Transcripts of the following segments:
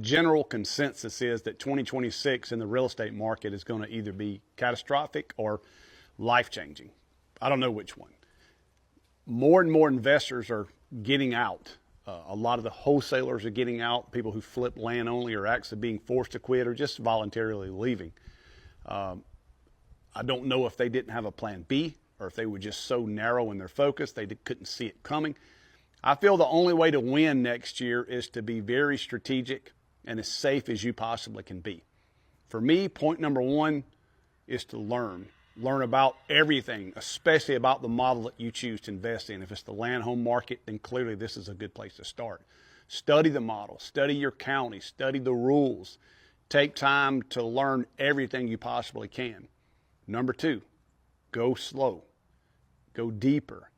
general consensus is that 2026 in the real estate market is going to either be catastrophic or life-changing. I don't know which one. More and more investors are getting out. A lot of the wholesalers are getting out. People who flip land only are actually being forced to quit or just voluntarily leaving. I don't know if they didn't have a plan B or if they were just so narrow in their focus they couldn't see it coming. I feel the only way to win next year is to be very strategic and as safe as you possibly can be. For me, point number one is to learn. Learn about everything, especially about the model that you choose to invest in. If it's the land home market, then clearly this is a good place to start. Study the model, study your county, study the rules. Take time to learn everything you possibly can. Number two, go slow, go deeper,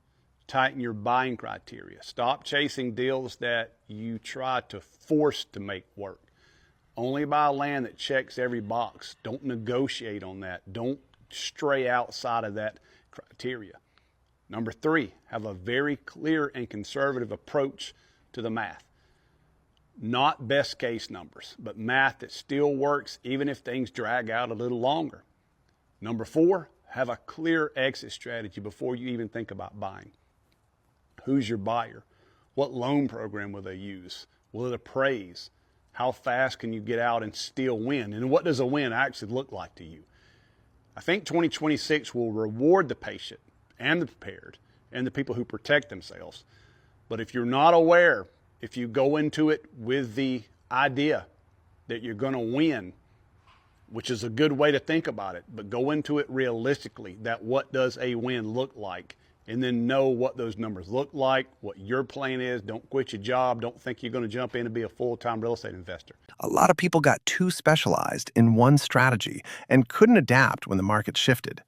tighten your buying criteria. Stop chasing deals that you try to force to make work. Only buy land that checks every box. Don't negotiate on that. Don't stray outside of that criteria. Number three, have a very clear and conservative approach to the math. Not best case numbers, but math that still works even if things drag out a little longer. Number four, have a clear exit strategy before you even think about buying. Who's your buyer? What loan program will they use? Will it appraise? How fast can you get out and still win? And what does a win actually look like to you? I think 2026 will reward the patient and the prepared and the people who protect themselves. But if you're not aware, if you go into it with the idea that you're going to win, which is a good way to think about it, but go into it realistically, that what does a win look like? And then know what those numbers look like, what your plan is. Don't quit your job. Don't think you're going to jump in and be a full-time real estate investor. A lot of people got too specialized in one strategy and couldn't adapt when the market shifted.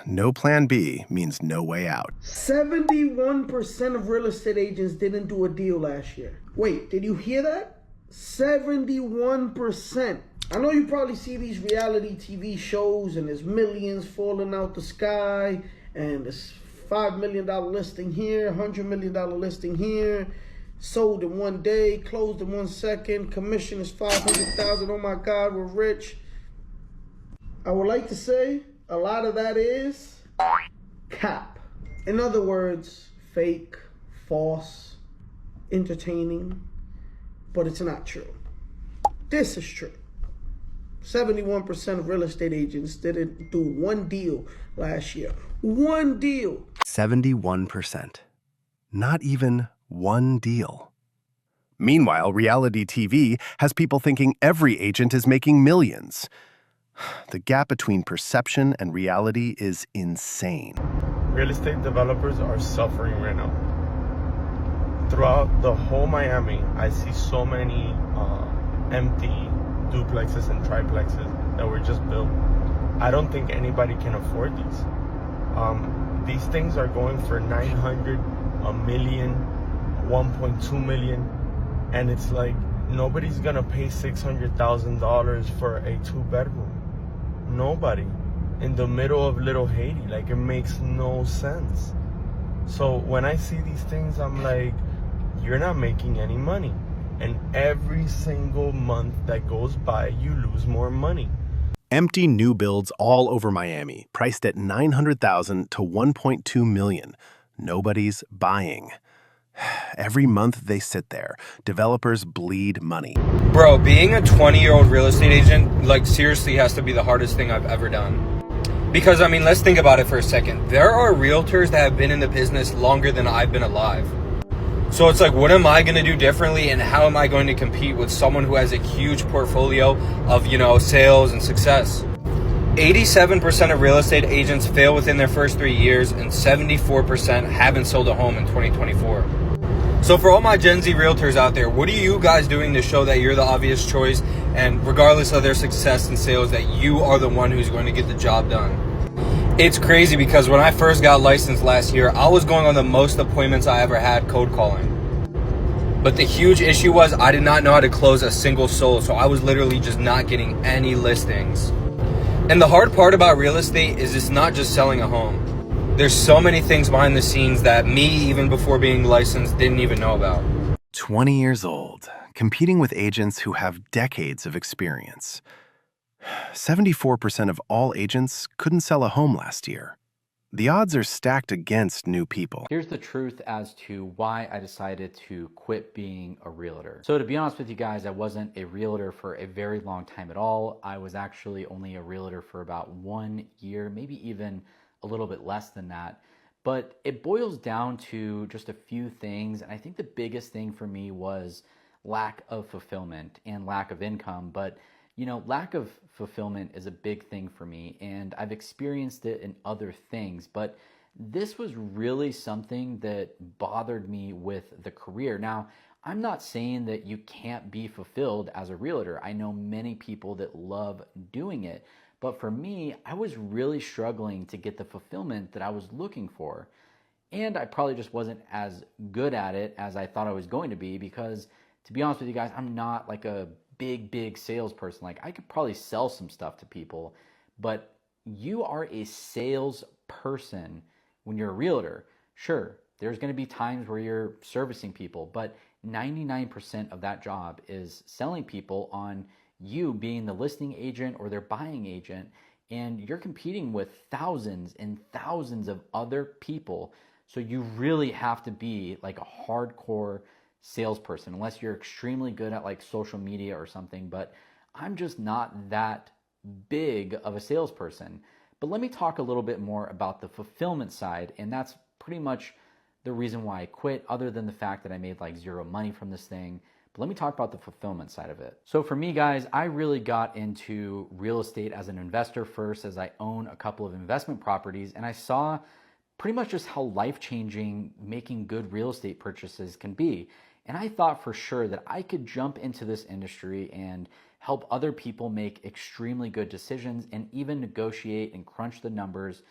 No plan B means no way out. 71% of real estate agents didn't do a deal last year. Wait, did you hear that? 71%. I know you probably see these reality TV shows and there's millions falling out the sky and it's $5 million listing here, $100 million listing here, sold in one day, closed in 1 second, commission is $500,000, oh my God, we're rich. I would like to say a lot of that is cap. In other words, fake, false, entertaining, but it's not true. This is true. 71% of real estate agents didn't do one deal last year. One deal. 71%. Not even one deal. Meanwhile, reality TV has people thinking every agent is making millions. The gap between perception and reality is insane. Real estate developers are suffering right now. Throughout the whole Miami, I see so many empty duplexes and triplexes that were just built. I don't think anybody can afford these. These things are going for $900,000, $1 million, $1.2 million, and it's like nobody's gonna pay $600,000 for a 2-bedroom. Nobody. In the middle of Little Haiti, like it makes no sense. So when I see these things, I'm like, you're not making any money. And every single month that goes by, you lose more money. Empty new builds all over Miami, priced at $900,000 to $1.2 million. Nobody's buying. Every month they sit there, developers bleed money. Bro, being a 20-year-old real estate agent, like, seriously has to be the hardest thing I've ever done. Because, I mean, let's think about it for a second. There are realtors that have been in the business longer than I've been alive. So it's like, what am I going to do differently, and how am I going to compete with someone who has a huge portfolio of, sales and success? 87% of real estate agents fail within their first 3 years, and 74% haven't sold a home in 2024. So for all my Gen Z realtors out there, what are you guys doing to show that you're the obvious choice, and regardless of their success in sales, that you are the one who's going to get the job done? It's crazy because when I first got licensed last year, I was going on the most appointments I ever had cold calling. But the huge issue was I did not know how to close a single soul, so I was literally just not getting any listings. And the hard part about real estate is it's not just selling a home. There's so many things behind the scenes that me, even before being licensed, didn't even know about. 20 years old, competing with agents who have decades of experience. 74% of all agents couldn't sell a home last year. The odds are stacked against new people. Here's the truth as to why I decided to quit being a realtor. So to be honest with you guys, I wasn't a realtor for a very long time at all. I was actually only a realtor for about 1 year, maybe even a little bit less than that. But it boils down to just a few things. And I think the biggest thing for me was lack of fulfillment and lack of income. But you know, lack of fulfillment is a big thing for me, and I've experienced it in other things, but this was really something that bothered me with the career. Now, I'm not saying that you can't be fulfilled as a realtor. I know many people that love doing it, but for me, I was really struggling to get the fulfillment that I was looking for. And I probably just wasn't as good at it as I thought I was going to be because, to be honest with you guys, I'm not like a big salesperson. Like I could probably sell some stuff to people, but you are a salesperson when you're a realtor. Sure, there's going to be times where you're servicing people, but 99% of that job is selling people on you being the listing agent or their buying agent, and you're competing with thousands and thousands of other people. So you really have to be like a hardcore salesperson, unless you're extremely good at like social media or something, but I'm just not that big of a salesperson. But let me talk a little bit more about the fulfillment side, and that's pretty much the reason why I quit, other than the fact that I made like zero money from this thing. But let me talk about the fulfillment side of it. So for me, guys, I really got into real estate as an investor first, as I own a couple of investment properties, and I saw pretty much just how life-changing making good real estate purchases can be. And I thought for sure that I could jump into this industry and help other people make extremely good decisions and even negotiate and crunch the numbers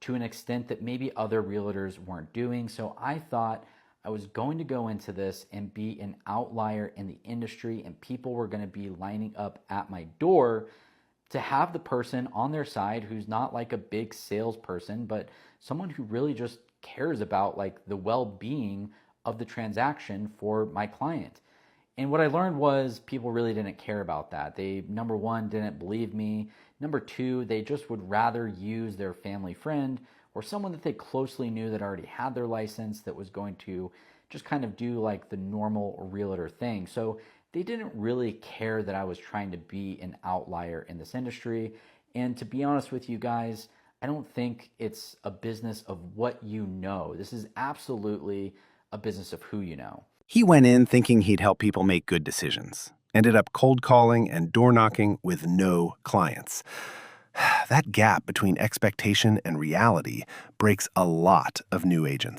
to an extent that maybe other realtors weren't doing. So I thought I was going to go into this and be an outlier in the industry, and people were going to be lining up at my door to have the person on their side who's not like a big salesperson, but someone who really just cares about like the well-being of the transaction for my client. And what I learned was people really didn't care about that. They, number one, didn't believe me. Number two, they just would rather use their family friend or someone that they closely knew that already had their license that was going to just kind of do like the normal realtor thing. So they didn't really care that I was trying to be an outlier in this industry. And to be honest with you guys, I don't think it's a business of what you know. This is absolutely a business of who you know. He went in thinking he'd help people make good decisions. Ended up cold calling and door knocking with no clients. That gap between expectation and reality breaks a lot of new agents.